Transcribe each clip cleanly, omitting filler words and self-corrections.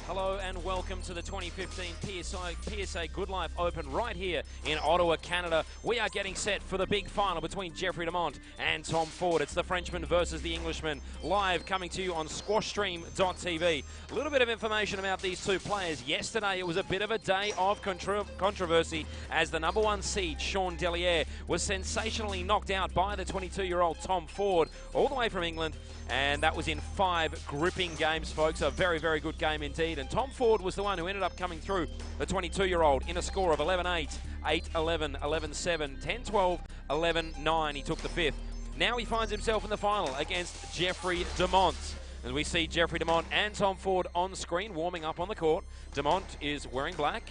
Hello and welcome to the 2015 PSA Goodlife Open right here in Ottawa, Canada. We are getting set for the big final between Jeffrey Demont and Tom Ford. It's the Frenchman versus the Englishman, live coming to you on squashstream.tv. A little bit of information about these two players. Yesterday it was a bit of a day of controversy as the #1 seed, Sean Delliere, was sensationally knocked out by the 22-year-old Tom Ford, all the way from England. And that was in 5 gripping games, folks. A very, very good game indeed. And Tom Ford was the one who ended up coming through the 22-year-old in a score of 11-8, 8-11, 11-7, 10-12, 11-9. He took the 5th. Now he finds himself in the final against Jeffrey Demont. As we see Jeffrey Demont and Tom Ford on screen warming up on the court. Demont is wearing black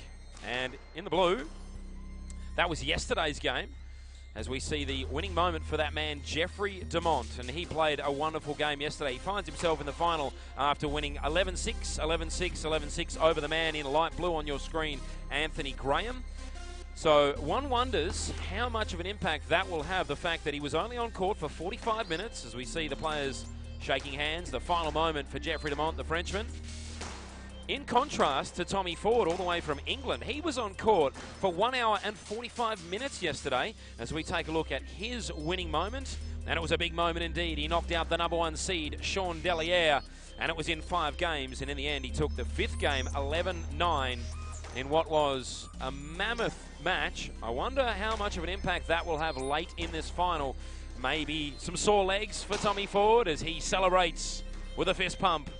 and in the blue. That was yesterday's game, as we see the winning moment for that man, Jeffrey Demont, and he played a wonderful game yesterday. He finds himself in the final after winning 11-6, 11-6, 11-6 over the man in light blue on your screen, Anthony Graham. So one wonders how much of an impact that will have, the fact that he was only on court for 45 minutes, as we see the players shaking hands, the final moment for Jeffrey Demont, the Frenchman. In contrast to Tommy Ford, all the way from England, he was on court for 1 hour and 45 minutes yesterday, as we take a look at his winning moment. And it was a big moment indeed. He knocked out the #1 seed, Sean Delliere, and it was in 5 games. And in the end, he took the 5th game, 11-9, in what was a mammoth match. I wonder how much of an impact that will have late in this final. Maybe some sore legs for Tommy Ford as he celebrates with a fist pump.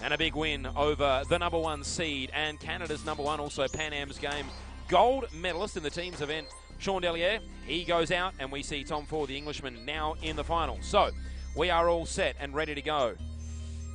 And a big win over the #1 seed and Canada's #1, also Pan Am's game gold medalist in the team's event, Sean Delliere. He goes out, and we see Tom Ford, the Englishman, now in the final. So we are all set and ready to go.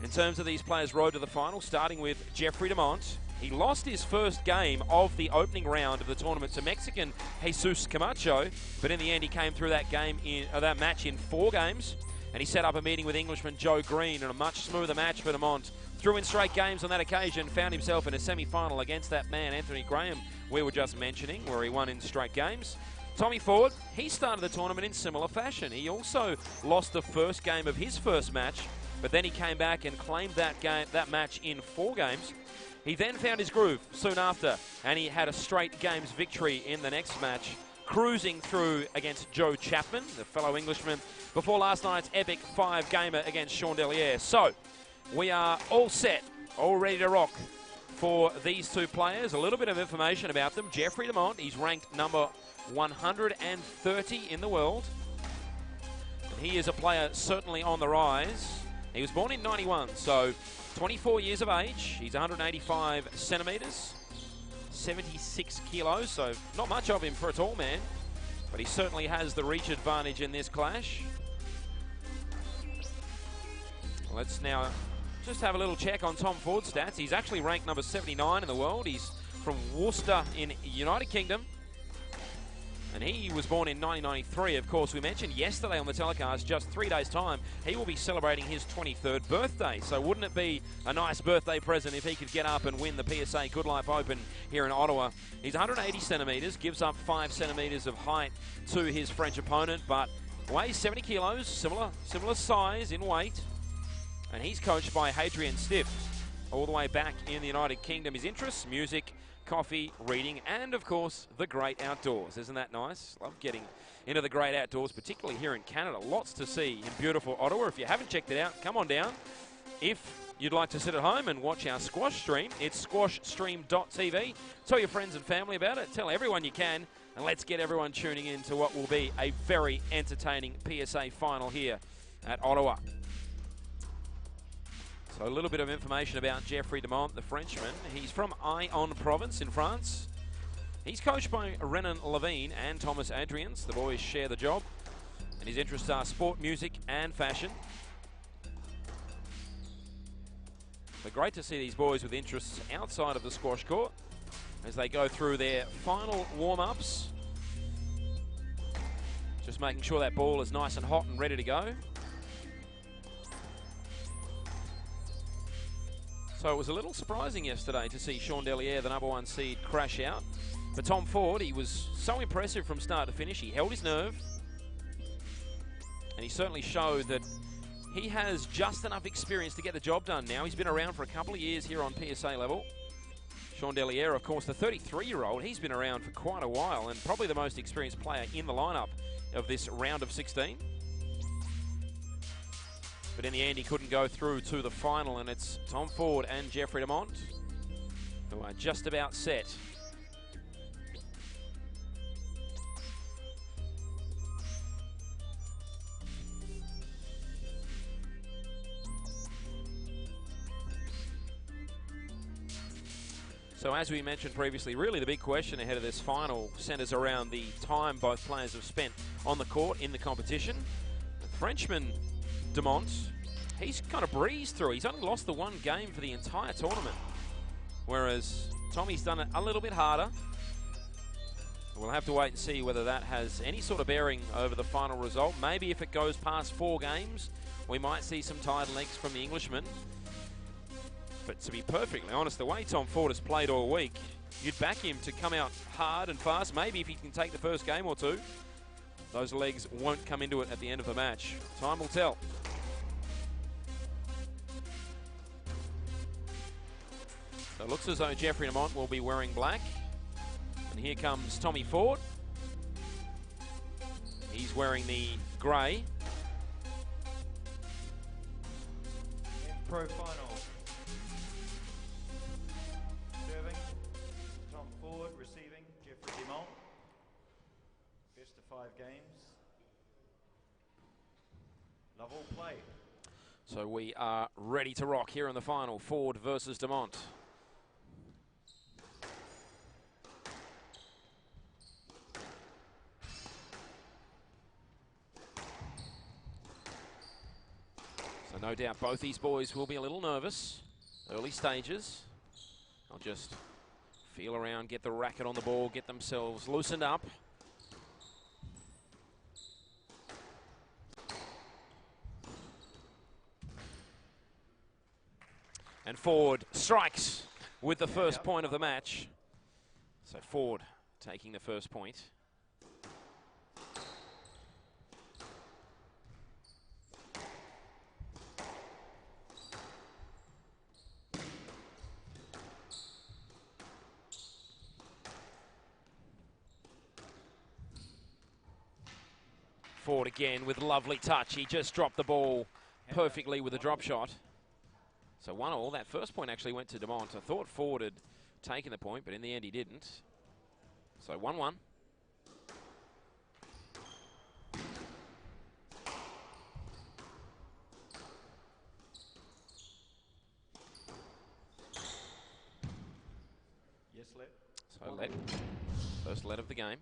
In terms of these players' road to the final, starting with Jeffrey Demont. He lost his first game of the opening round of the tournament to Mexican Jesus Camacho, but in the end he came through that match in 4 games. And he set up a meeting with Englishman Joe Green in a much smoother match for Demont. Threw in straight games on that occasion, found himself in a semi-final against that man, Anthony Graham, we were just mentioning, where he won in straight games. Tommy Ford, he started the tournament in similar fashion. He also lost the first game of his first match, but then he came back and claimed that match in 4 games. He then found his groove soon after, and he had a straight games victory in the next match, cruising through against Joe Chapman, the fellow Englishman, before last night's epic 5-gamer against Sean Delliere. So we are all set, all ready to rock for these two players. A little bit of information about them. Jeffrey Demont, he's ranked number 130 in the world. And he is a player certainly on the rise. He was born in 91, so 24 years of age. He's 185 centimetres, 76 kilos, so not much of him for a tall man, but he certainly has the reach advantage in this clash. Let's now just have a little check on Tom Ford's stats. He's actually ranked number 79 in the world. He's from Worcester in United Kingdom. And he was born in 1993, of course. We mentioned yesterday on the telecast, just 3 days' time, he will be celebrating his 23rd birthday. So wouldn't it be a nice birthday present if he could get up and win the PSA Goodlife Open here in Ottawa? He's 180 centimetres, gives up 5 centimetres of height to his French opponent, but weighs 70 kilos, similar size in weight. And he's coached by Hadrian Stiff, all the way back in the United Kingdom. His interests, music, coffee, reading, and of course, the great outdoors. Isn't that nice? Love getting into the great outdoors, particularly here in Canada. Lots to see in beautiful Ottawa. If you haven't checked it out, come on down. If you'd like to sit at home and watch our squash stream, it's squashstream.tv. Tell your friends and family about it. Tell everyone you can. And let's get everyone tuning in to what will be a very entertaining PSA final here at Ottawa. So a little bit of information about Jeffrey Demont, the Frenchman. He's from Ain province in France. He's coached by Renan Levine and Thomas Adrians. The boys share the job. And his interests are sport, music, and fashion. But great to see these boys with interests outside of the squash court as they go through their final warm-ups. Just making sure that ball is nice and hot and ready to go. So it was a little surprising yesterday to see Sean Delliere, the #1 seed, crash out. But Tom Ford, he was so impressive from start to finish. He held his nerve. And he certainly showed that He has just enough experience to get the job done now. He's been around for a couple of years here on PSA level. Sean Delliere, of course, the 33-year-old, he's been around for quite a while and probably the most experienced player in the lineup of this round of 16. But in the end, he couldn't go through to the final, and it's Tom Ford and Jeffrey Demont who are just about set. So as we mentioned previously, really the big question ahead of this final centres around the time both players have spent on the court in the competition. The Frenchman, Demont, he's kind of breezed through. He's only lost the one game for the entire tournament, whereas Tommy's done it a little bit harder. We'll have to wait and see whether that has any sort of bearing over the final result. Maybe if it goes past 4 games, we might see some tired legs from the Englishman. But to be perfectly honest, the way Tom Ford has played all week, you'd back him to come out hard and fast. Maybe if he can take the first game or two, those legs won't come into it at the end of the match. Time will tell. So it looks as though Jeffrey Demont will be wearing black. And here comes Tommy Ford. He's wearing the grey. Pro final. Serving, Tom Ford. Receiving, Jeffrey Demont. Best of 5 games. Love all play. So we are ready to rock here in the final. Ford versus Demont. So no doubt both these boys will be a little nervous. Early stages. They'll just feel around, get the racket on the ball, get themselves loosened up. And Ford strikes with the first point of the match. So Ford taking the first point. Ford again with lovely touch. He just dropped the ball perfectly with a drop shot. So 1-1. That first point actually went to Demont. I thought Ford had taken the point, but in the end he didn't. So 1-1. Yes, let. So let. First let of the game.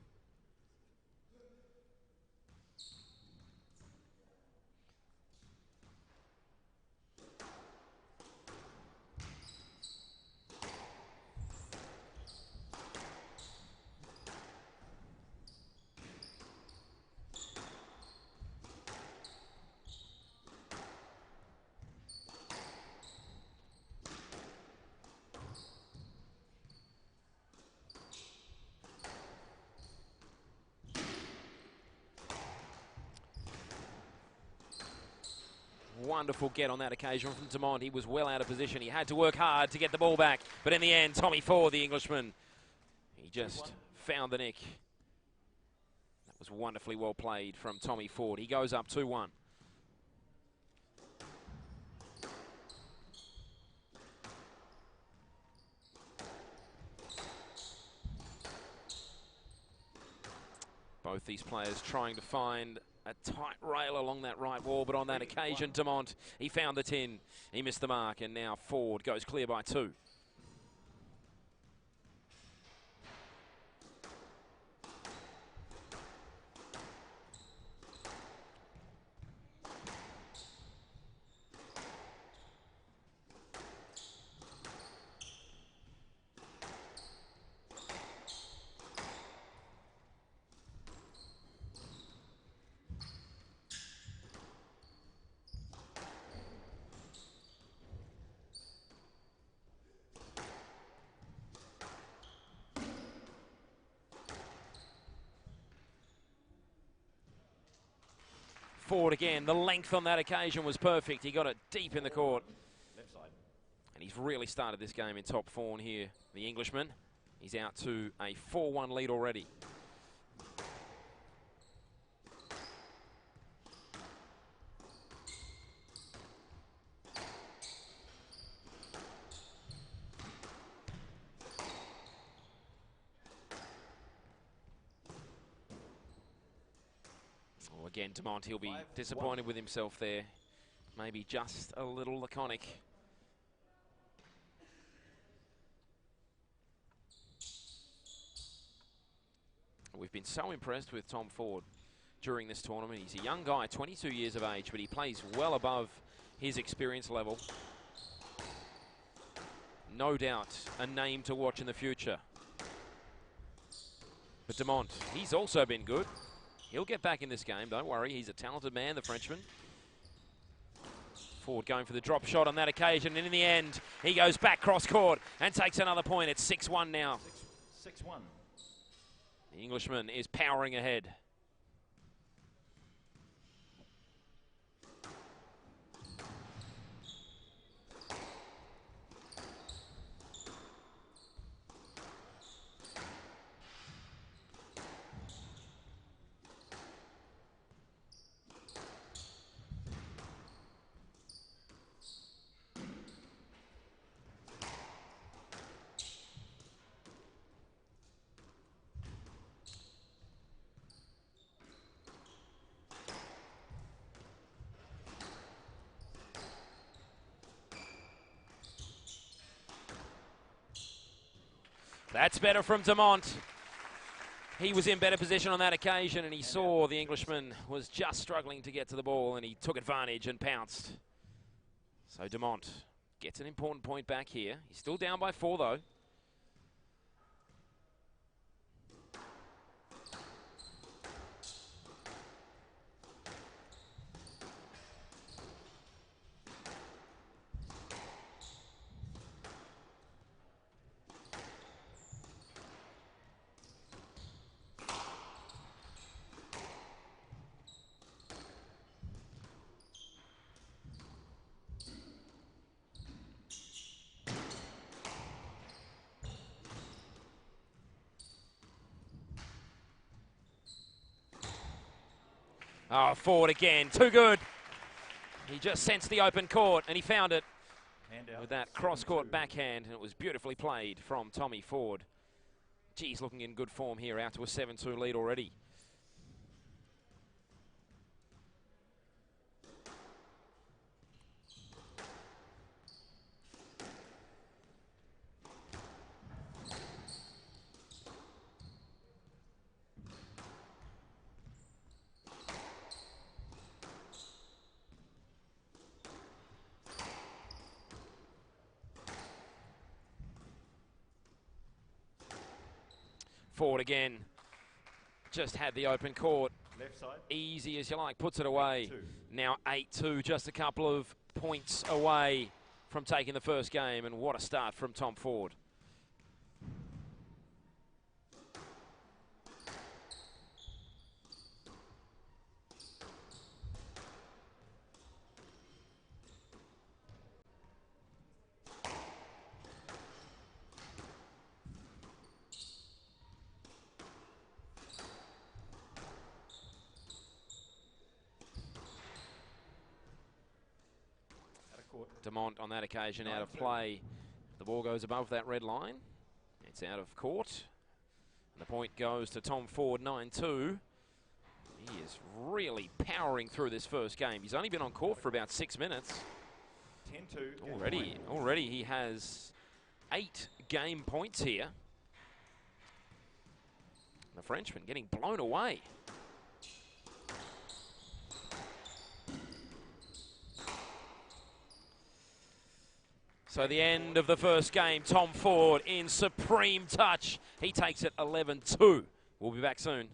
Wonderful get on that occasion from Demont. He was well out of position. He had to work hard to get the ball back. But in the end, Tommy Ford, the Englishman, he just found the nick. That was wonderfully well played from Tommy Ford. He goes up 2-1. Both these players trying to find a tight rail along that right wall, but on that occasion, Demont, he found the tin. He missed the mark, and now Ford goes clear by 2. Ford again. The length on that occasion was perfect. He got it deep in the court. Left side. And he's really started this game in top form here, the Englishman. He's out to a 4-1 lead already. Well, again, Demont, he'll be disappointed with himself there. Maybe just a little laconic. We've been so impressed with Tom Ford during this tournament. He's a young guy, 22 years of age, but he plays well above his experience level. No doubt a name to watch in the future. But Demont, he's also been good. He'll get back in this game, don't worry. He's a talented man, the Frenchman. Ford going for the drop shot on that occasion, and in the end, he goes back cross court and takes another point. It's 6-1 now. 6-1. The Englishman is powering ahead. That's better from Demont. He was in better position on that occasion, and he saw the Englishman was just struggling to get to the ball, and he took advantage and pounced. So Demont gets an important point back here. He's still down by 4, though. Oh, Ford again, too good. He just sensed the open court, and he found it with that cross-court backhand, and it was beautifully played from Tommy Ford. Geez, looking in good form here, out to a 7-2 lead already. Ford again, just had the open court. Left side. Easy as you like, puts it away. 8-2. Now 8-2, just a couple of points away from taking the first game, and what a start from Tom Ford. Demont on that occasion out of play. The ball goes above that red line. It's out of court. And the point goes to Tom Ford, 9-2. He is really powering through this first game. He's only been on court for about 6 minutes. 10-2. Already he has 8 game points here. The Frenchman getting blown away. So the end of the first game, Tom Ford in supreme touch. He takes it 11-2. We'll be back soon.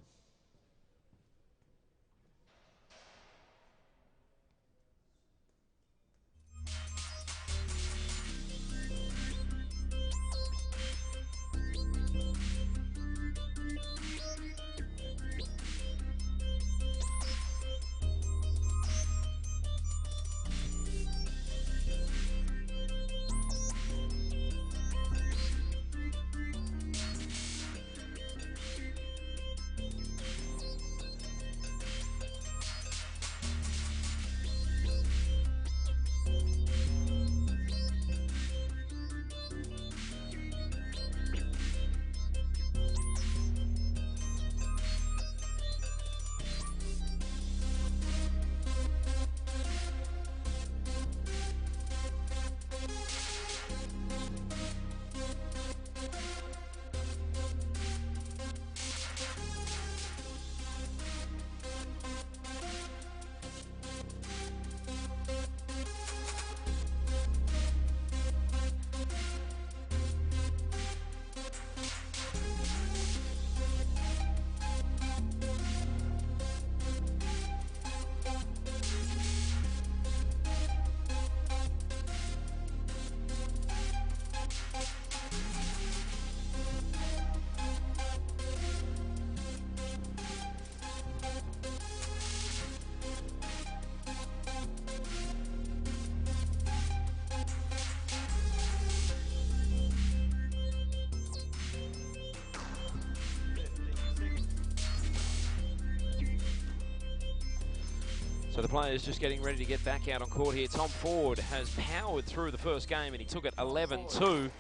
So the players just getting ready to get back out on court here. Tom Ford has powered through the first game and he took it 11-2.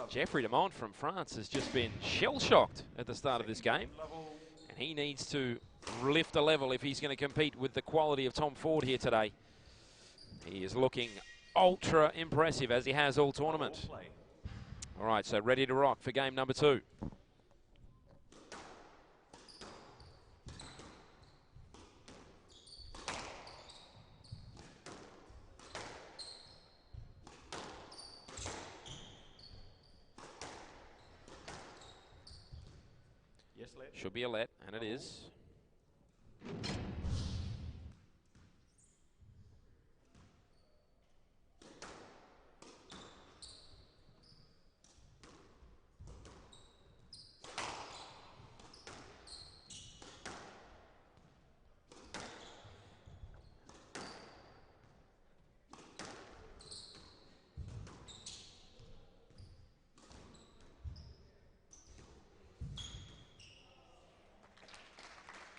Jeffrey Demont from France has just been shell-shocked at the start of this game. And he needs to lift a level if he's going to compete with the quality of Tom Ford here today. He is looking ultra impressive as he has all tournament. All right, so ready to rock for game number 2. Yes, let. Should be a let, and it is.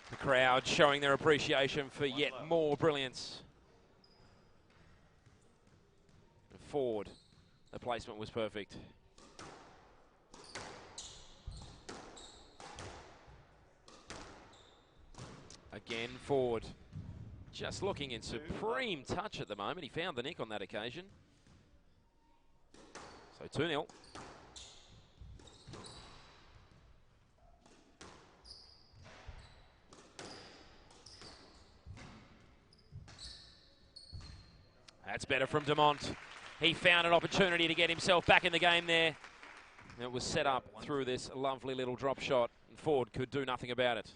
The crowd showing their appreciation for yet more brilliance. Ford, the placement was perfect. Again, Ford just looking in supreme touch at the moment. He found the nick on that occasion. So 2-0. That's better from Demont. He found an opportunity to get himself back in the game there. It was set up through this lovely little drop shot, and Ford could do nothing about it.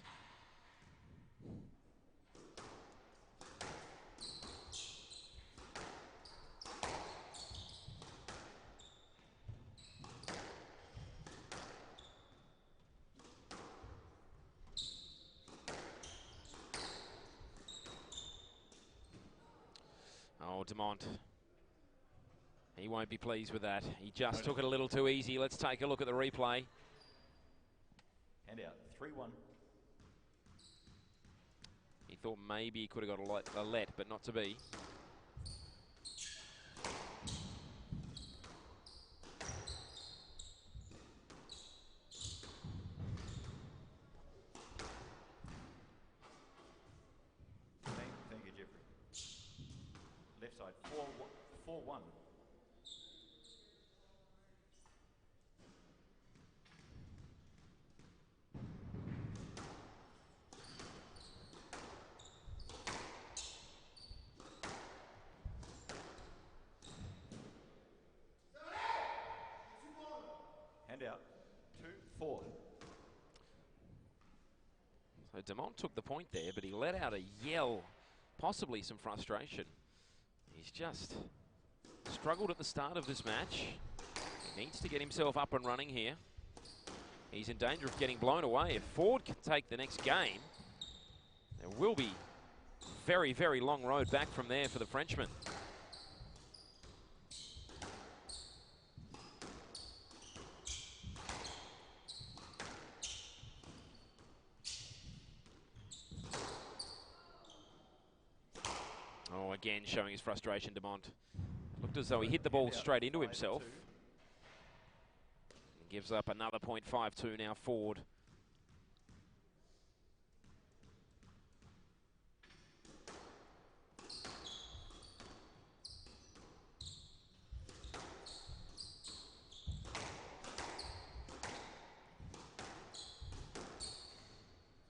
Oh, Demont. He won't be pleased with that. He just took it a little too easy. Let's take a look at the replay. Hand out, 3-1. He thought maybe he could have got a let, but not to be. Thank you, Jeffrey. Left side, 4-1. Hand out, 2-4. So Demont took the point there, but he let out a yell, possibly some frustration. He's just struggled at the start of this match. He needs to get himself up and running here. He's in danger of getting blown away. If Ford can take the next game, there will be very, very long road back from there for the Frenchman. Oh, again, showing his frustration, Demont. Looked as though he hit the ball straight into himself. He gives up another 0.52 now, Ford.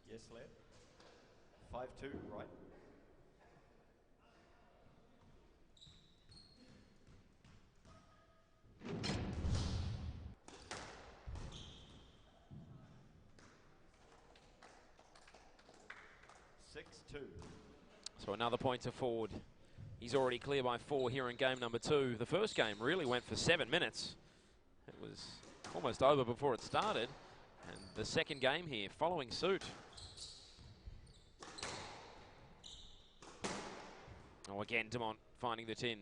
Yes, left. 5-2, right. So another point to Ford. He's already clear by 4 here in game number 2. The first game really went for 7 minutes. It was almost over before it started. And the second game here following suit. Oh, again, Demont finding the tin.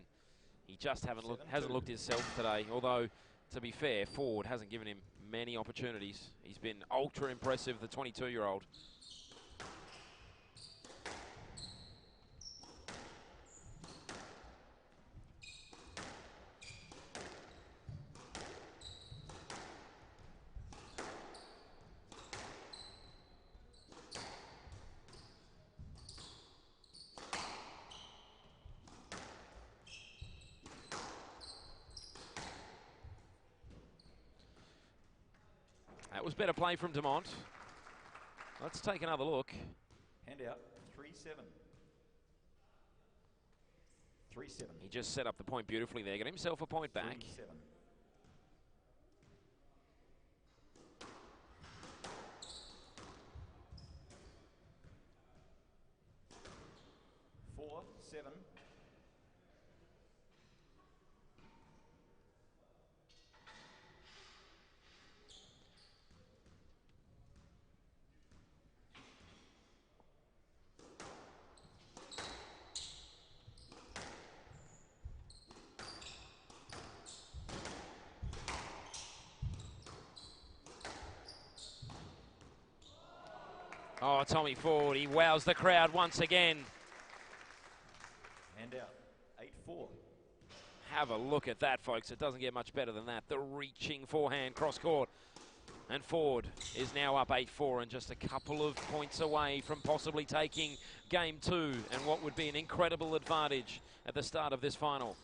He just hasn't looked himself today. Although, to be fair, Ford hasn't given him many opportunities. He's been ultra impressive, the 22-year-old. was better play from Demont. Let's take another look. Hand out 3-7. 3-7. He just set up the point beautifully there. Got himself a point back. 3-7. 4-7. Oh, Tommy Ford, he wows the crowd once again. Hand out 8-4. Have a look at that, folks. It doesn't get much better than that. The reaching forehand cross court. And Ford is now up 8-4 and just a couple of points away from possibly taking game 2 and what would be an incredible advantage at the start of this final.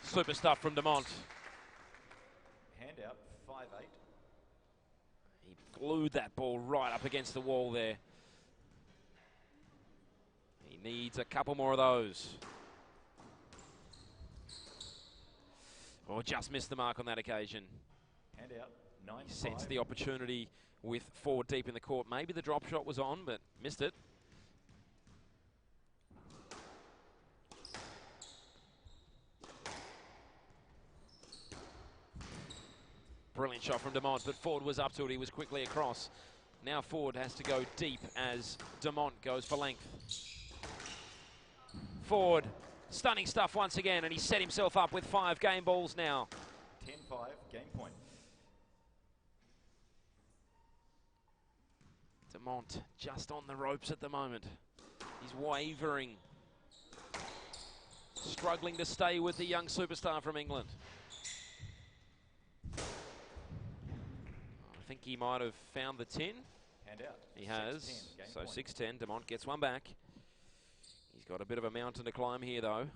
Super stuff from Demont. Hand out 5-8. He glued that ball right up against the wall there. He needs a couple more of those. Or just missed the mark on that occasion. Hand out 9-5. He sensed the opportunity with Ford deep in the court. Maybe the drop shot was on, but missed it. Brilliant shot from Demont, but Ford was up to it. He was quickly across. Now Ford has to go deep as Demont goes for length. Ford, stunning stuff once again, and he set himself up with 5 game balls now. 10-5, game point. Demont just on the ropes at the moment. He's wavering. Struggling to stay with the young superstar from England. I think he might have found the 10. Hand out. He has. 6-10, So point. 6-10. Demont gets one back. He's got a bit of a mountain to climb here, though.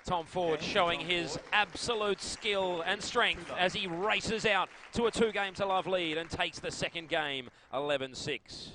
Tom Ford showing his absolute skill and strength as he races out to a 2-game-to-love lead and takes the second game, 11-6.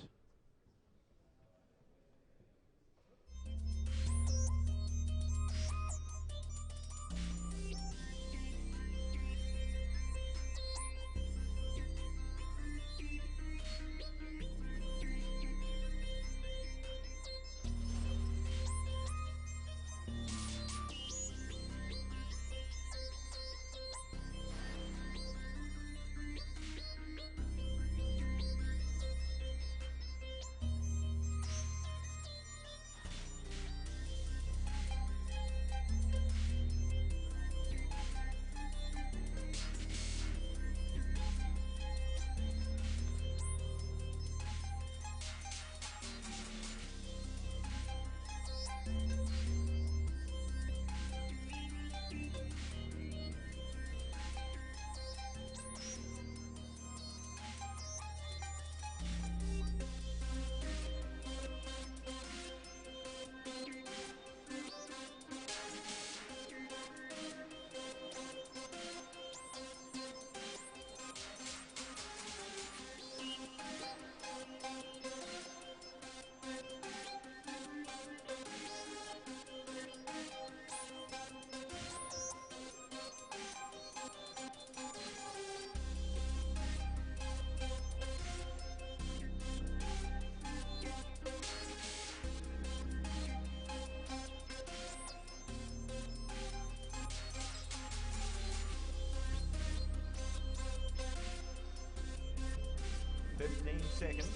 Seconds.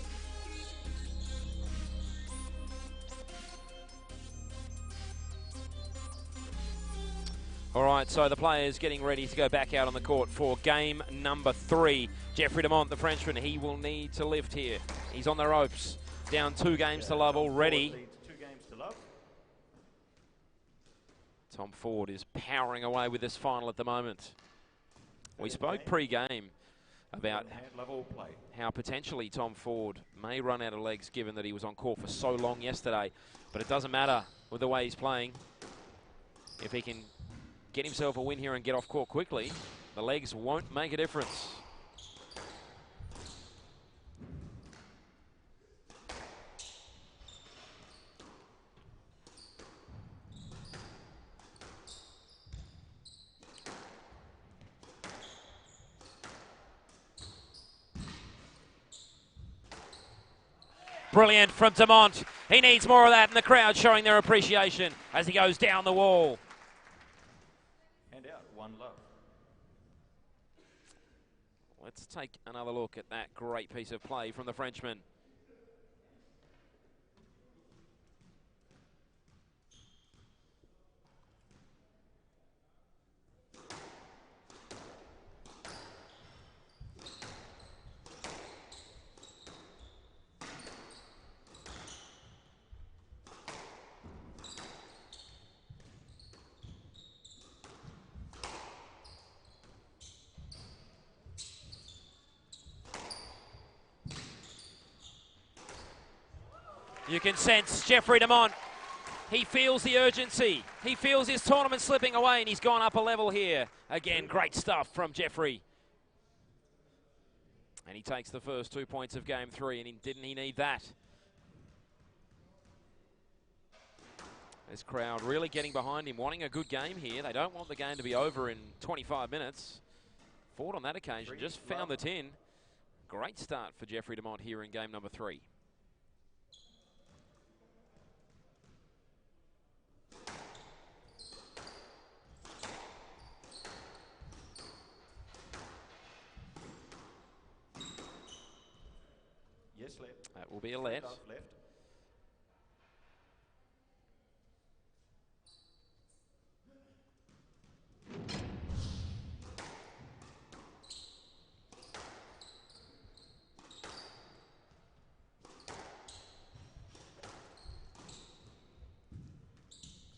All right, so the players getting ready to go back out on the court for game number 3. Jeffrey Demont, the Frenchman, he will need to lift here. He's on the ropes, down 2 games to love already. Leads 2 games to love. Tom Ford is powering away with this final at the moment. We spoke pre-game about how potentially Tom Ford may run out of legs given that he was on court for so long yesterday. But it doesn't matter with the way he's playing. If he can get himself a win here and get off court quickly, the legs won't make a difference. Brilliant from Demont. He needs more of that, and the crowd showing their appreciation as he goes down the wall. Hand out, 1 love. Let's take another look at that great piece of play from the Frenchman. You can sense Jeffrey Demont. He feels the urgency. He feels his tournament slipping away, and he's gone up a level here. Again, great stuff from Jeffrey. And he takes the first 2 points of game 3, and didn't he need that? This crowd really getting behind him, wanting a good game here. They don't want the game to be over in 25 minutes. Ford on that occasion just found the tin. Great start for Jeffrey Demont here in game number 3. Yes, left. That will be a let. Left.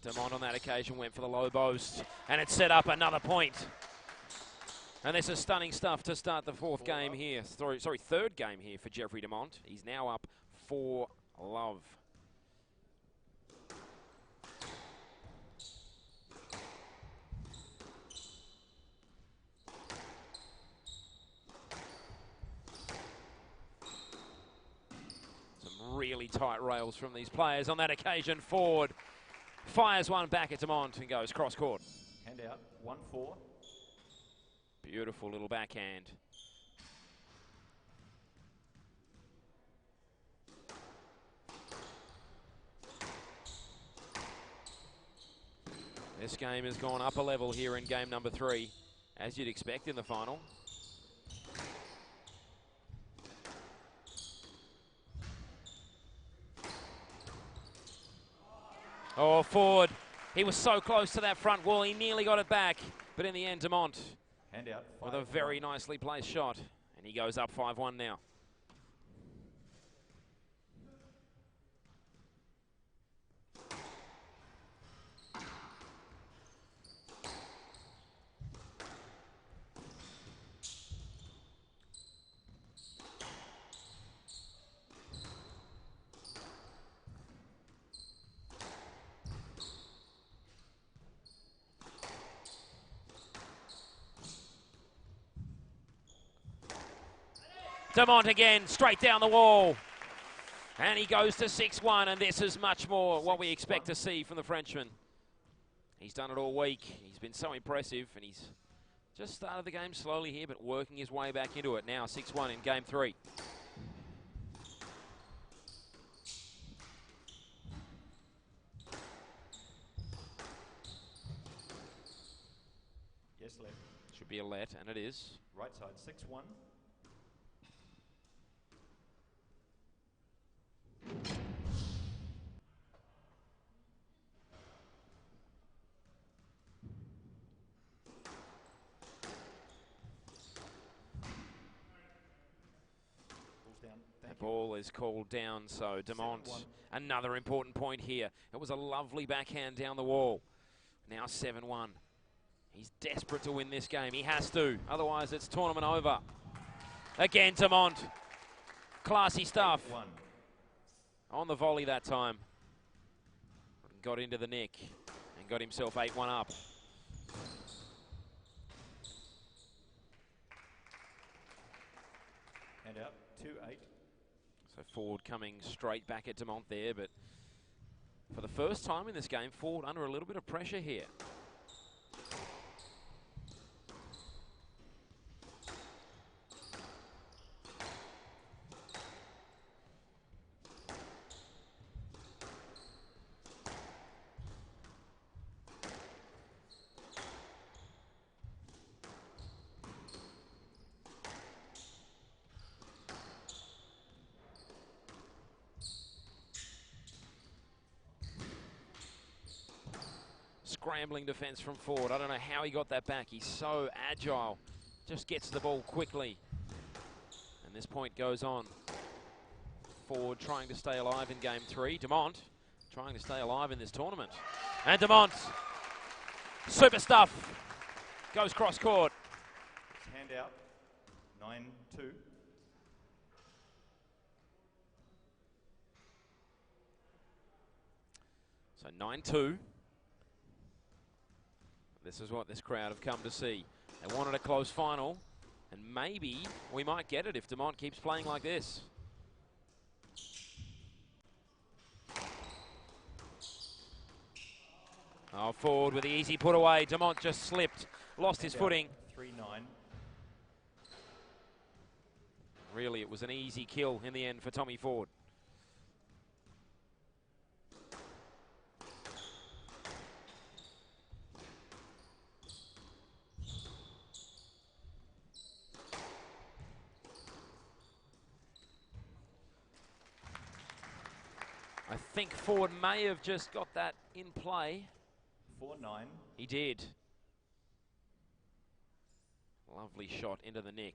Demont on that occasion went for the low post, and it set up another point. And this is stunning stuff to start the third game here for Jeffrey Demont. He's now up 4 love. Some really tight rails from these players on that occasion. Ford fires one back at Demont and goes cross court. Hand out, 1-4. Beautiful little backhand. This game has gone up a level here in game number 3, as you'd expect in the final. Oh, Ford. He was so close to that front wall, he nearly got it back. But in the end, Demont Hand out, with a very nicely placed shot. And he goes up 5-1 now. Demont again, straight down the wall. And he goes to 6-1, and this is much more what we expect to see from the Frenchman. He's done it all week. He's been so impressive, and he's just started the game slowly here, but working his way back into it. Now 6-1 in game 3. Yes, left. Should be a let, and it is. Right side, 6-1. The ball is called down, so Demont, another important point here. It was a lovely backhand down the wall. Now 7-1. He's desperate to win this game. He has to. Otherwise, it's tournament over. Again, Demont. Classy stuff. 8-1. On the volley that time. Got into the nick and got himself 8-1 up. Hand out, 2-8. So Ford coming straight back at Demont there, but for the first time in this game, Ford under a little bit of pressure here. Scrambling defense from Ford. I don't know how he got that back. He's so agile. Just gets the ball quickly. And this point goes on. Ford trying to stay alive in game 3. Demont trying to stay alive in this tournament. And Demont, super stuff. Goes cross court. Hand out, 9-2. So 9-2. This is what this crowd have come to see. They wanted a close final, and maybe we might get it if Demont keeps playing like this. Oh, Ford with the easy put away. Demont just slipped, lost his footing. 3-9. Really, it was an easy kill in the end for Tommy Ford. I think Ford may have just got that in play. 4-9. He did. Lovely shot into the nick.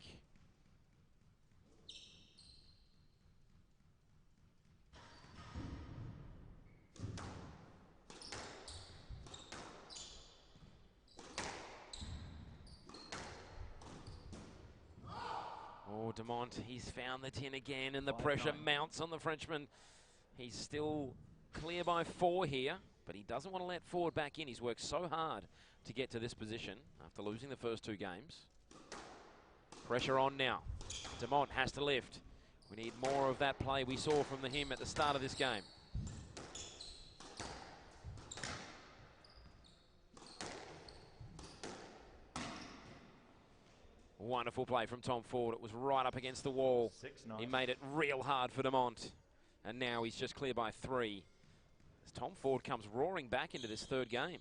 Oh, Demont, he's found the tin again, and the pressure mounts on the Frenchman. He's still clear by 4 here, but he doesn't want to let Ford back in. He's worked so hard to get to this position after losing the first 2 games. Pressure on now. Demont has to lift. We need more of that play we saw from him at the start of this game. Wonderful play from Tom Ford. It was right up against the wall. 6-9. He made it real hard for Demont. And now he's just clear by 3. As Tom Ford comes roaring back into this 3rd game.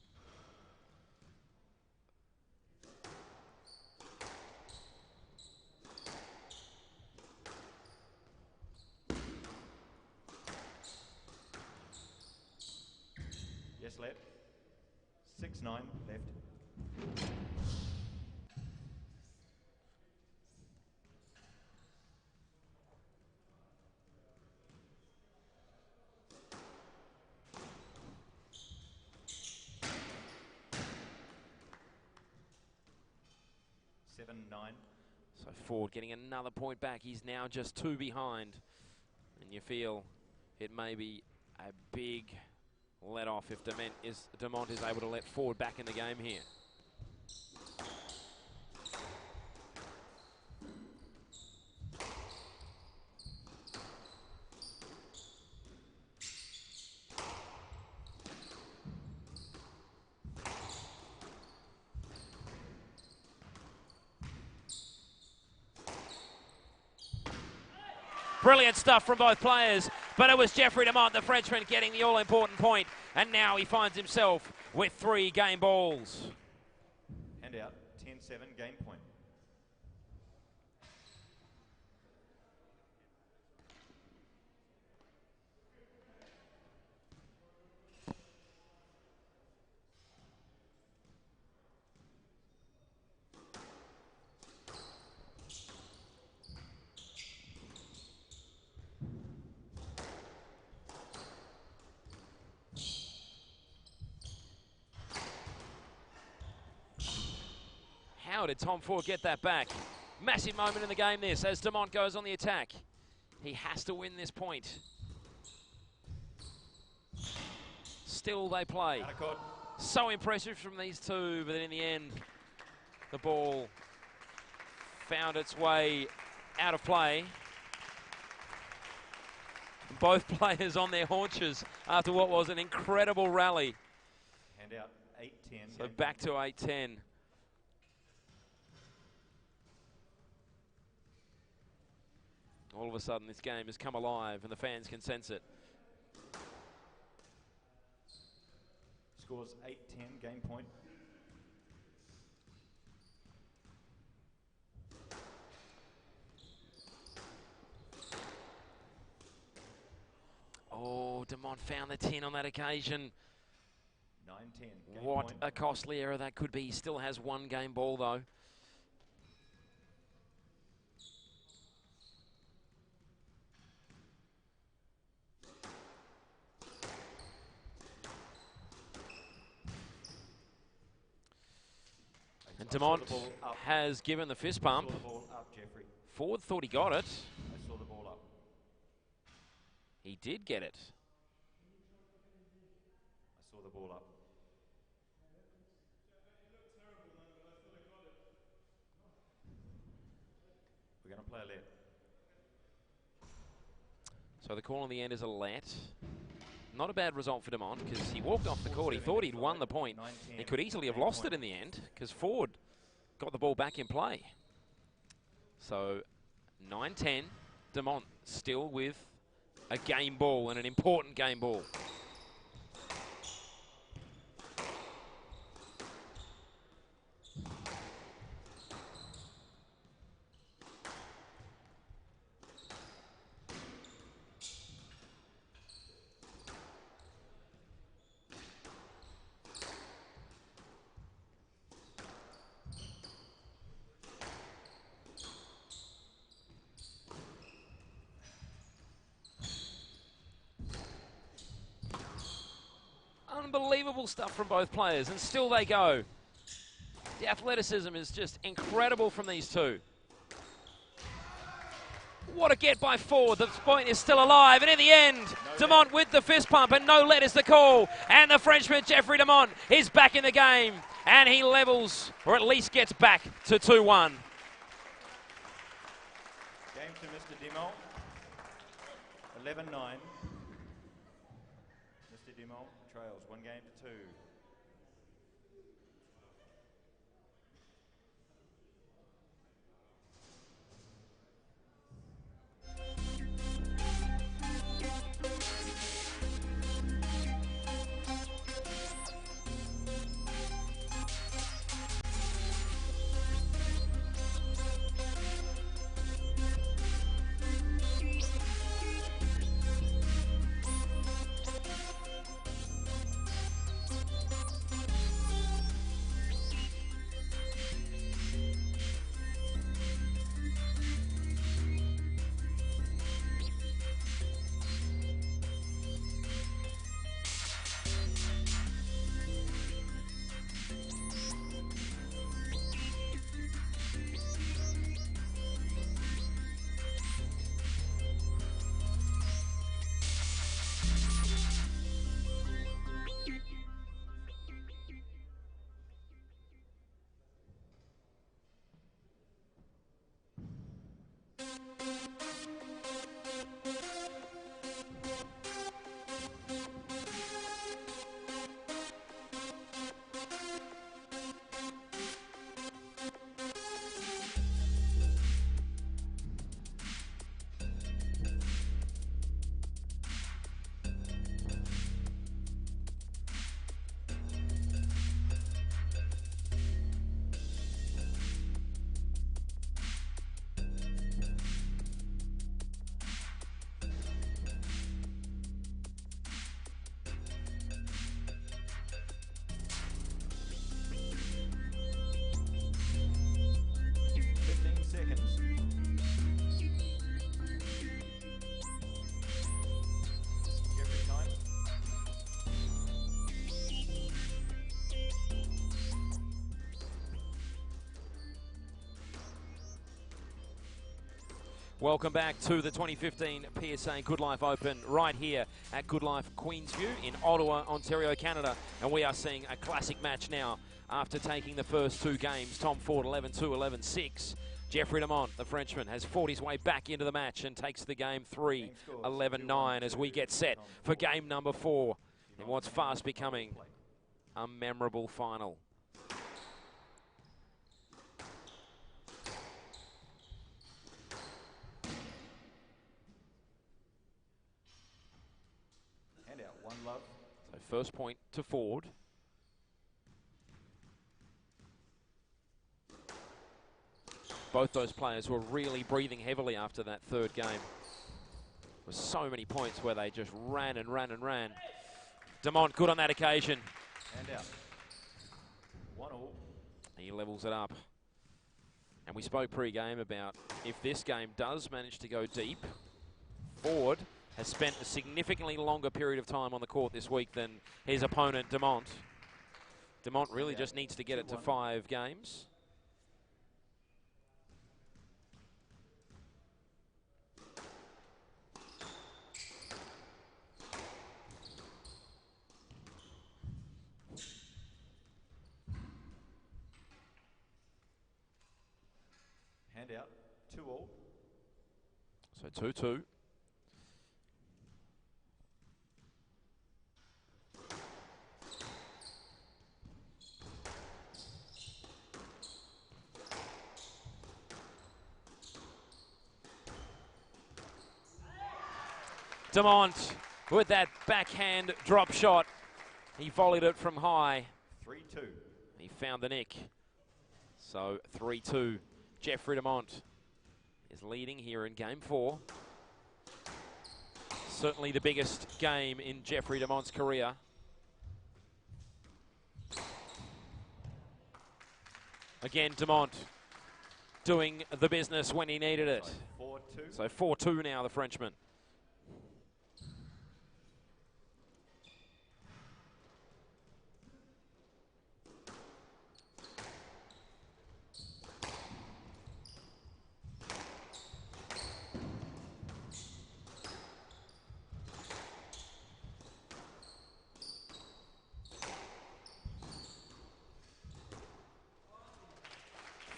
Yes, left. 6-9, left. So Ford getting another point back. He's now just 2 behind. And you feel it may be a big let off if Demont is able to let Ford back in the game here. Brilliant stuff from both players, but it was Jeffrey Demont, the Frenchman, getting the all-important point, and now he finds himself with 3 game balls. Hand out, 10-7, game point. How did Tom Ford get that back? Massive moment in the game this as Demont goes on the attack. He has to win this point. Still they play. So impressive from these two, but then in the end, the ball found its way out of play. Both players on their haunches after what was an incredible rally. Hand out 8-10. So back to 8-10. All of a sudden, this game has come alive and the fans can sense it. Scores 8-10, game point. Oh, Demont found the 10 on that occasion. 9-10. What a costly error that could be. He still has one game ball, though. And Demont has given the fist bump. Ford thought he got it. I saw the ball up. He did get it. I saw the ball up. We're going to play a let. So the call in the end is a let. Not a bad result for Demont because he walked off the court. He thought he'd won the point. He could easily have lost it in the end because Ford got the ball back in play. So 9-10. Demont still with a game ball and an important game ball. Unbelievable stuff from both players, and still they go. The athleticism is just incredible from these two. What a get by Ford. The point is still alive, and in the end, Demont with the fist pump, and no let is the call. And the Frenchman, Jeffrey Demont, is back in the game, and he levels, or at least gets back to 2-1. Game to Mr. Demont. 11-9. Mr. Demont trails 1 game to 2. Welcome back to the 2015 PSA Goodlife Open right here at Goodlife Queensview in Ottawa, Ontario, Canada. And we are seeing a classic match now after taking the first two games. Tom Ford 11-2, 11-6. Jeffrey Demont, the Frenchman, has fought his way back into the match and takes the game 3, 11-9 as we get set for game number 4 in what's fast becoming a memorable final. One love. So first point to Ford. Both those players were really breathing heavily after that third game. There were so many points where they just ran and ran and ran. Demont good on that occasion. And out. 1-all. He levels it up. And we spoke pre-game about if this game does manage to go deep, Ford has spent a significantly longer period of time on the court this week than his opponent, Demont. Demont really just needs to get it to 5 games. Hand out. 2-all. So 2-2. Demont with that backhand drop shot. He volleyed it from high. 3-2. He found the nick. So 3-2. Jeffrey Demont is leading here in game 4. Certainly the biggest game in Jeffrey Demont's career. Again, Demont doing the business when he needed it. 4-2. So 4-2 now, the Frenchman.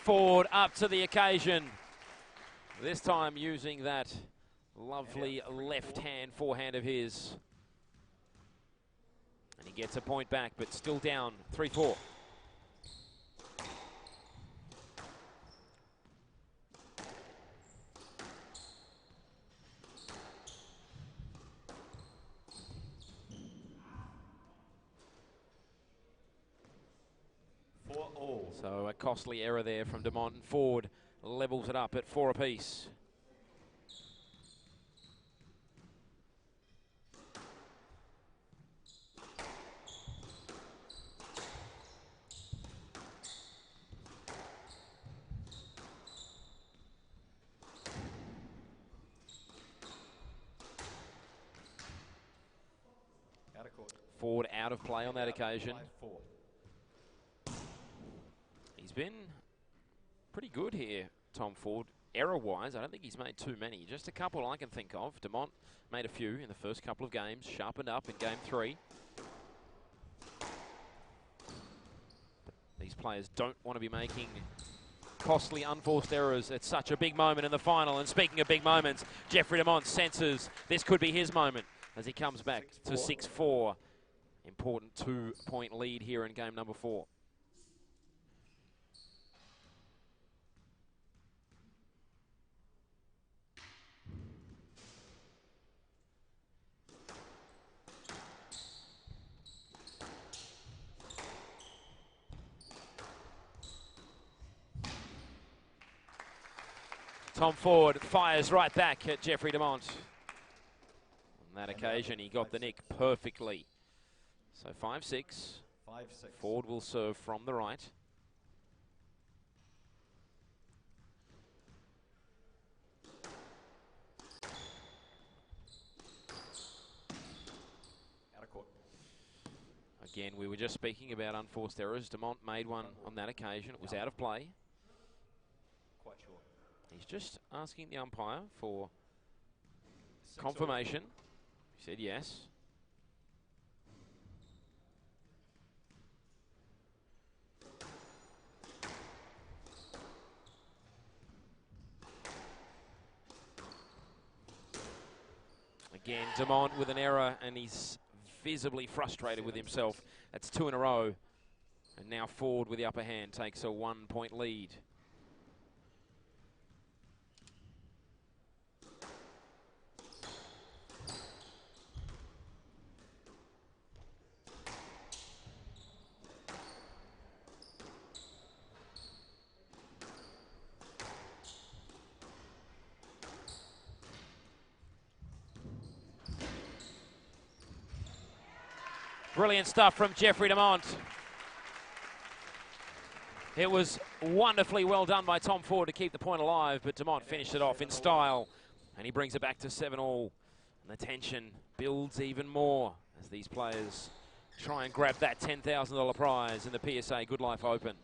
Ford up to the occasion. This time using that lovely left hand forehand of his. And he gets a point back, but still down 3-4. So a costly error there from Demont, and Ford levels it up at 4 apiece. Out of court. Ford out of play on that occasion. 5-4. He's been pretty good here, Tom Ford. Error-wise, I don't think he's made too many. Just a couple I can think of. Demont made a few in the first couple of games, sharpened up in game 3. But these players don't want to be making costly, unforced errors at such a big moment in the final. And speaking of big moments, Jeffrey Demont senses this could be his moment as he comes back to 6-4. Important 2-point lead here in game number 4. Tom Ford fires right back at Jeffrey Demont. On that occasion, he got the nick perfectly. So 5-6. 5-6. Ford will serve from the right. Out of court. Again, we were just speaking about unforced errors. Demont made one on that occasion. It was out of play. Quite short. He's just asking the umpire for 6 confirmation. He said yes. Again, Demont with an error, and he's visibly frustrated with himself. That's 2 in a row. And now Ford with the upper hand takes a 1-point lead. Brilliant stuff from Jeffrey Demont. It was wonderfully well done by Tom Ford to keep the point alive, but Demont finished it off in style, and he brings it back to 7-all. And the tension builds even more as these players try and grab that $10,000 prize in the PSA Goodlife Open.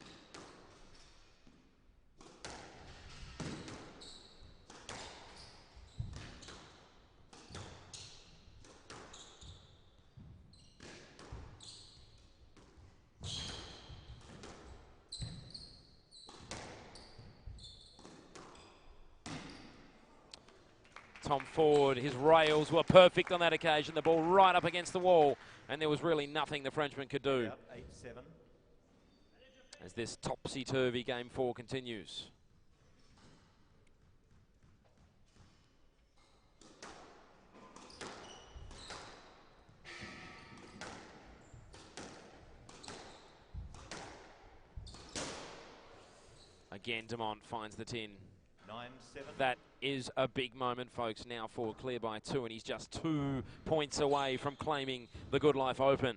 Tom Ford, his rails were perfect on that occasion. The ball right up against the wall, and there was really nothing the Frenchman could do. 8-7. As this topsy-turvy game 4 continues. Again, Demont finds the tin. 9-7. That is a big moment, folks. Now Ford clear by 2, and he's just 2 points away from claiming the Goodlife Open.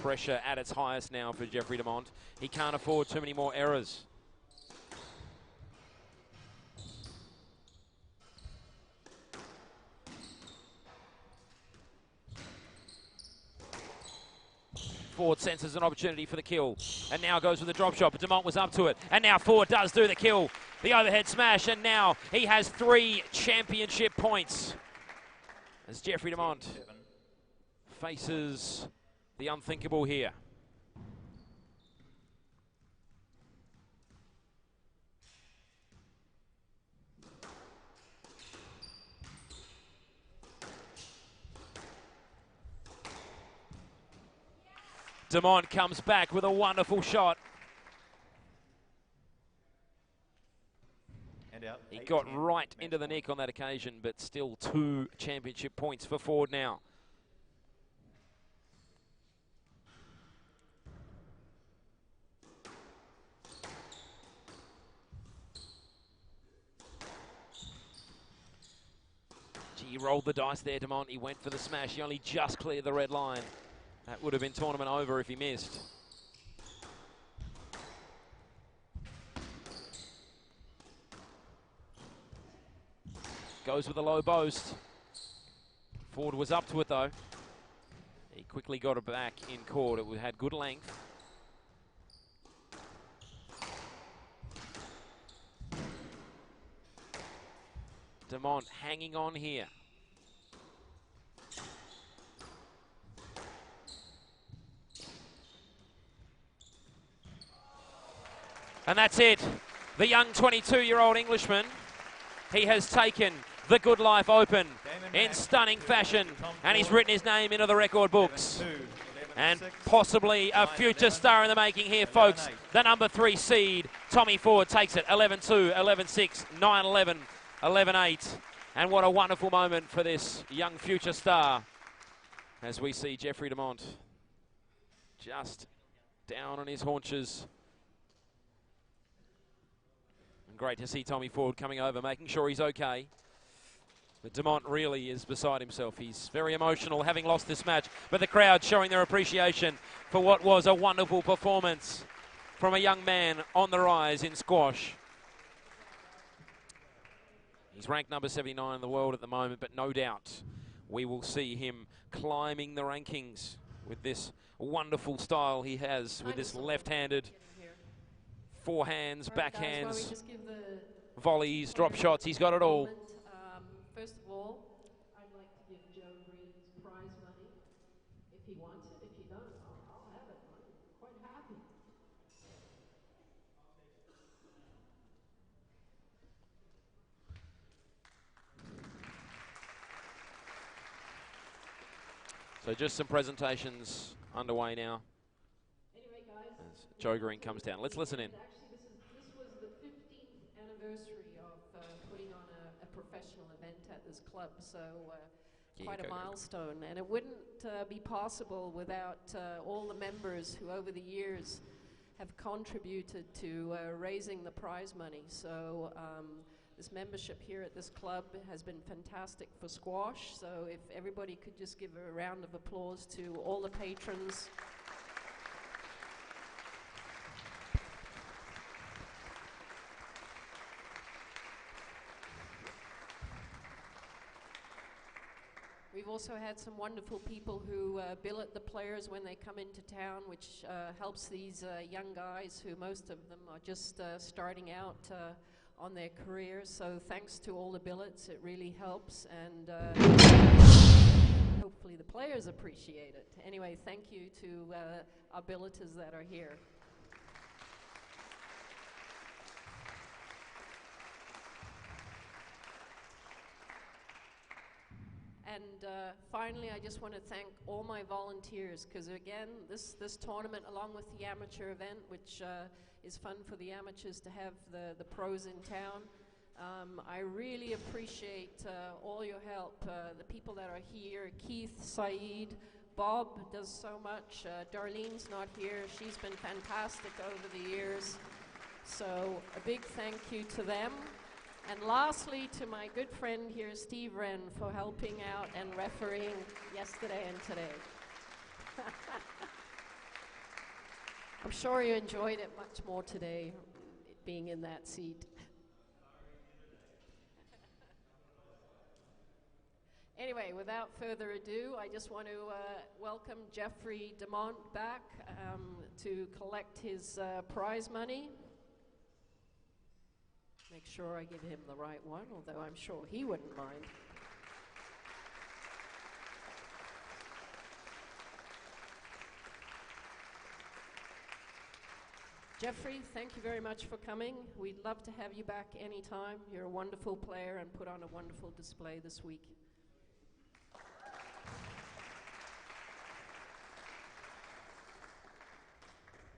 Pressure at its highest now for Jeffrey Demont. He can't afford too many more errors. Ford senses an opportunity for the kill, and now goes with the drop shot, but Demont was up to it, and now Ford does do the kill. The overhead smash, and now he has 3 championship points as Jeffrey Demont faces the unthinkable here. Demont comes back with a wonderful shot. And out. He got right into the neck on that occasion, but still 2 championship points for Ford now. He rolled the dice there, Demont. He went for the smash. He only just cleared the red line. That would have been tournament over if he missed. Goes with a low boast. Ford was up to it though. He quickly got it back in court. It had good length. Demont hanging on here. And that's it. The young 22-year-old Englishman, he has taken the Goodlife Open in stunning fashion, and he's written his name into the record books. And possibly a future star in the making here, folks. The number 3 seed, Tommy Ford, takes it 11-2, 11-6, 9-11, 11-8. And what a wonderful moment for this young future star as we see Jeffrey Demont just down on his haunches. And great to see Tommy Ford coming over, making sure he's okay. But Demont really is beside himself. He's very emotional, having lost this match. But the crowd showing their appreciation for what was a wonderful performance from a young man on the rise in squash. He's ranked number 79 in the world at the moment, but no doubt we will see him climbing the rankings with this wonderful style he has with this left-handed forehands, backhands, volleys, drop shots. He's got it all. First of all, I'd like to give Joe Green's prize money. If he wants it, if you don't, I'll have it. I'm quite happy. So just some presentations underway now. Anyway, guys, as Joe Green comes down. Let's listen in. Actually, this was the 15th anniversary of putting on a professional event at this club, so quite a milestone. And it wouldn't be possible without all the members who over the years have contributed to raising the prize money. So this membership here at this club has been fantastic for squash. So if everybody could just give a round of applause to all the patrons. We've also had some wonderful people who billet the players when they come into town, which helps these young guys who most of them are just starting out on their careers. So thanks to all the billets, it really helps, and hopefully the players appreciate it. Anyway, thank you to our billeters that are here. And finally, I just want to thank all my volunteers, because again, this tournament, along with the amateur event, which is fun for the amateurs to have the pros in town, I really appreciate all your help. The people that are here, Keith, Saeed, Bob does so much. Darlene's not here. She's been fantastic over the years. So a big thank you to them. And lastly, to my good friend here, Steve Wren, for helping out and refereeing yesterday and today. I'm sure you enjoyed it much more today, being in that seat. Anyway, without further ado, I just want to welcome Jeffrey DeMont back to collect his prize money. Make sure I give him the right one, although I'm sure he wouldn't mind. Jeffrey, thank you very much for coming. We'd love to have you back anytime. You're a wonderful player and put on a wonderful display this week.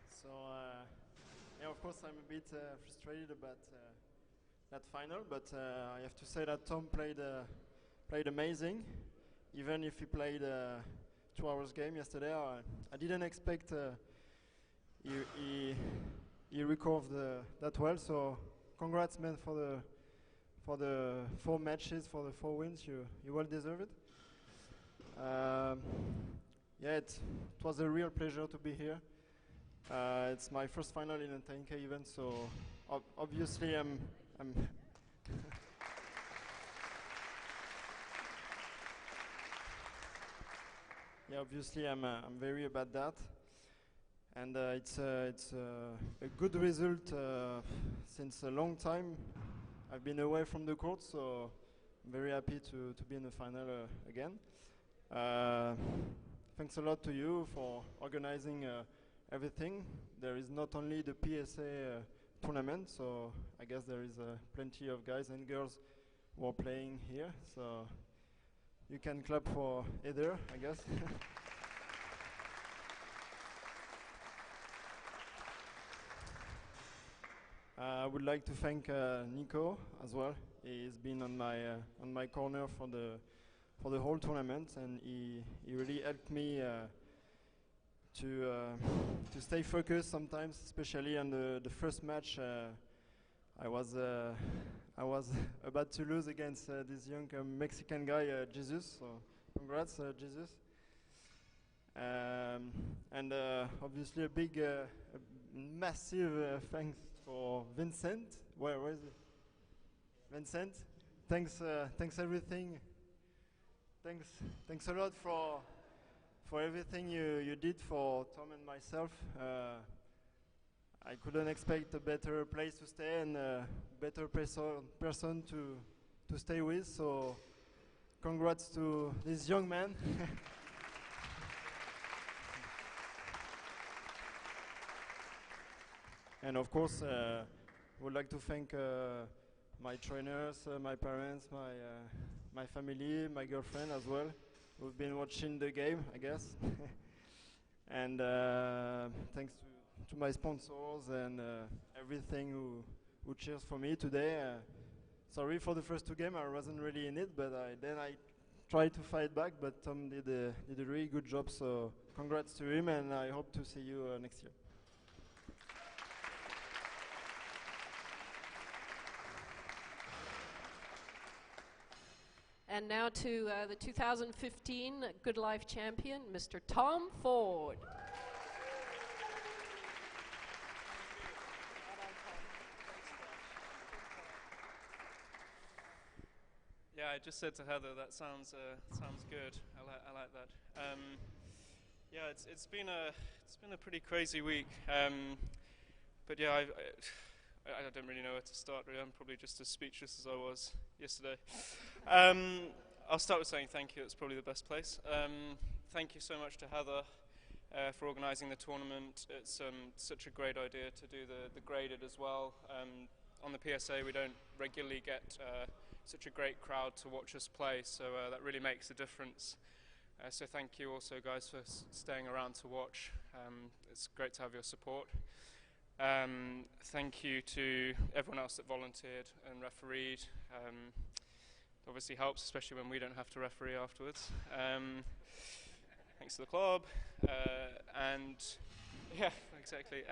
So, yeah, of course, I'm a bit frustrated about that final, but I have to say that Tom played amazing, even if he played 2 hours game yesterday. I didn't expect he recovered that well. So, congrats, man, for the 4 matches, for the 4 wins. You well deserve it. Yeah, it was a real pleasure to be here. It's my first final in a 10K event, so obviously I'm yeah, obviously I'm very about that, and it's a good result since a long time. I've been away from the court, so I'm very happy to be in the final again. Thanks a lot to you for organizing everything. There is not only the PSA tournament, so I guess there is plenty of guys and girls who are playing here, so you can clap for either, I guess. I would like to thank Nico as well. He's been on my corner for the whole tournament, and he really helped me to stay focused sometimes, especially on the first match. I was about to lose against this young Mexican guy, Jesus. So congrats, Jesus. And obviously a big, massive thanks for Vincent. Where is he? Vincent, thanks everything. Thanks a lot for everything you did for Tom and myself. I couldn't expect a better place to stay and a better person to stay with. So, congrats to this young man. And of course, would like to thank my trainers, my parents, my family, my girlfriend as well, who've been watching the game, I guess. And thanks to my sponsors and everything who cheers for me today. Sorry for the first two games, I wasn't really in it, but then I tried to fight back, but Tom did a really good job, so congrats to him, and I hope to see you next year. And now to the 2015 Goodlife champion, Mr. Tom Ford. Yeah, I just said to Heather that sounds good. I like that. Yeah, it's been a pretty crazy week. But yeah, I don't really know where to start. Really, I'm probably just as speechless as I was yesterday. I'll start with saying thank you. It's probably the best place. Thank you so much to Heather for organising the tournament. It's such a great idea to do the graded as well. On the PSA, we don't regularly get such a great crowd to watch us play, so that really makes a difference. So thank you also, guys, for staying around to watch. It's great to have your support. Thank you to everyone else that volunteered and refereed. Obviously helps, especially when we don't have to referee afterwards. Thanks to the club, and yeah, exactly.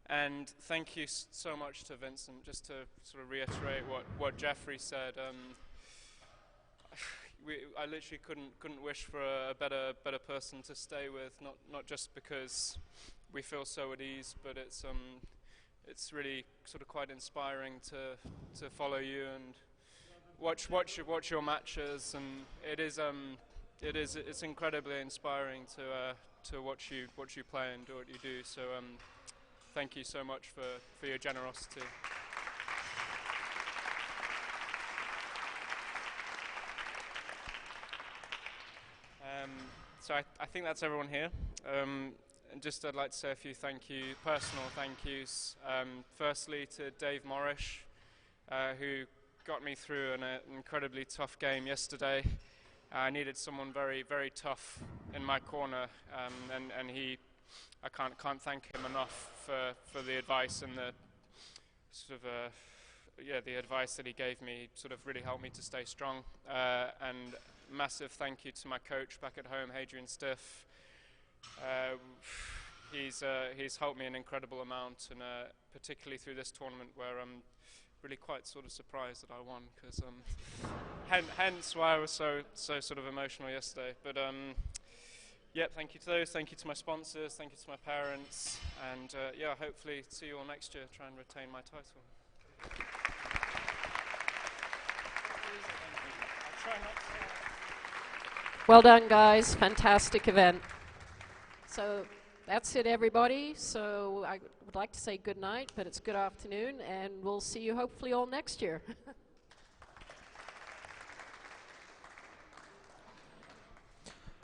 And thank you so much to Vincent. Just to sort of reiterate what Jeffrey said. I literally couldn't wish for a better person to stay with. Not just because we feel so at ease, but it's really sort of quite inspiring to follow you and watch your matches, and it's incredibly inspiring to watch you play and do what you do. So thank you so much for your generosity. So I think that's everyone here. And just I'd like to say a few personal thank yous. Firstly to Dave Morrish, who got me through an incredibly tough game yesterday. I needed someone very, very tough in my corner, and I can't thank him enough for the advice and the sort of the advice that he gave me. Sort of really helped me to stay strong. And massive thank you to my coach back at home, Hadrian Stiff. He's helped me an incredible amount, and particularly through this tournament where I'm really quite sort of surprised that I won, because hence why I was so sort of emotional yesterday. But yeah, thank you to those. Thank you to my sponsors. Thank you to my parents, and yeah, hopefully see you all next year. Try and retain my title. Well done, guys. Fantastic event. So that's it, everybody. So I would like to say good night, but it's good afternoon, and we'll see you hopefully all next year.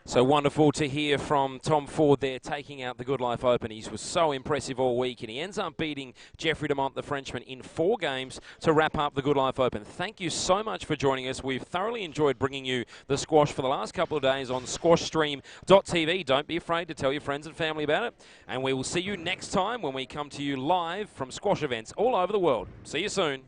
So wonderful to hear from Tom Ford there, taking out the Goodlife Open. He was so impressive all week, and he ends up beating Jeffrey Demont, the Frenchman, in 4 games to wrap up the Goodlife Open. Thank you so much for joining us. We've thoroughly enjoyed bringing you the squash for the last couple of days on squashstream.tv. Don't be afraid to tell your friends and family about it. And we will see you next time when we come to you live from squash events all over the world. See you soon.